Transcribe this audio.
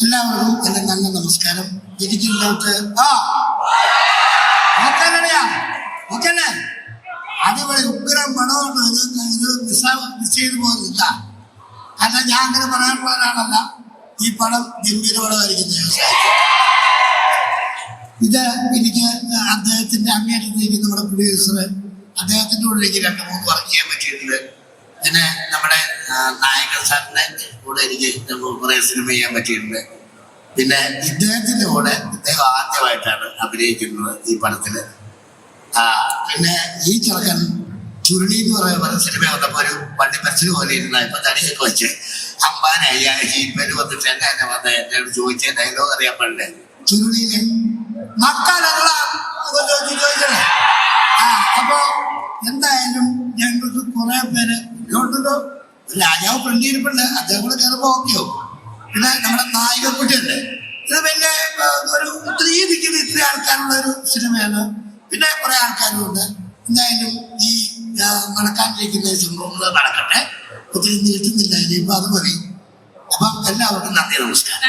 എല്ലാവർക്കും എന്റെ നല്ല നമസ്കാരം. ഇരിക്കുന്നോട്ട് ഓക്കല്ലേ, അതുപോലെ ഉഗ്രം പടമാണ്. ഇത് മിസ് ചെയ്ത് പോകുന്നില്ല. കാരണം ഞാൻ അങ്ങനെ പറയാനുള്ള ഒരാളല്ല. ഈ പടം ഗംഭീര പടമായിരിക്കും. ഇത് എനിക്ക് അദ്ദേഹത്തിന്റെ അങ്ങേറ്റത്തേക്ക് നമ്മുടെ പ്രൊഡ്യൂസർ അദ്ദേഹത്തിന്റെ കൂടെ എനിക്ക് 2-3 വർക്ക് ചെയ്യാൻ പറ്റിയിട്ടുണ്ട്. പിന്നെ നമ്മുടെ നായകൻ സാറിന്റെ കൂടെ എനിക്ക് കുറെ സിനിമ ചെയ്യാൻ പറ്റിയിട്ടുണ്ട്. പിന്നെ ഇദ്ദേഹത്തിന്റെ കൂടെ ഇദ്ദേഹം ആദ്യമായിട്ടാണ് അഭിനയിക്കുന്നത് ഈ പടത്തില്. പിന്നെ ഈ ചെറുക്കൻ ചുരുളി എന്ന് പറയുന്ന സിനിമ വന്നപ്പോ ഒരു വണ്ടി ബസ്സിന് പോലെ ഇരുന്ന ഇപ്പൊ തടിയൊക്കെ വെച്ച് അമ്പാനായി പേര് വന്നിട്ട് എന്നെ വന്ന് എന്നോട് ചോദിച്ച ഡയലോഗ് അറിയാൻ പാടില്ലേ, ചുരുളിയില് മക്കളല്ല ചോദിച്ചല്ലേ. അപ്പൊ എന്തായാലും ഞങ്ങൾക്ക് കുറെ പേര് ഇതുകൊണ്ടല്ലോ. രാജാവ് പെണ്ണിരിപ്പുണ്ട്, അദ്ദേഹം കൂടെ കയറുമ്പോ ഓക്കെയോ. പിന്നെ നമ്മുടെ നായികക്കുട്ടിയുണ്ട്. ഇത് പിന്നെ ഒരു ഒത്തിരി നിൽക്കുന്ന ഇത്ര ആൾക്കാരുള്ള ഒരു സിനിമയാണ്. പിന്നെ കുറെ ആൾക്കാരുമുണ്ട്. എന്തായാലും ഈ നടക്കാനിരിക്കുന്ന സംഭവങ്ങൾ നടക്കട്ടെ. ഒത്തിരി നീട്ടുന്നില്ല, ഇനിയിപ്പോ അത് മതി. അപ്പം എല്ലാവർക്കും നന്ദി, നമസ്കാരം.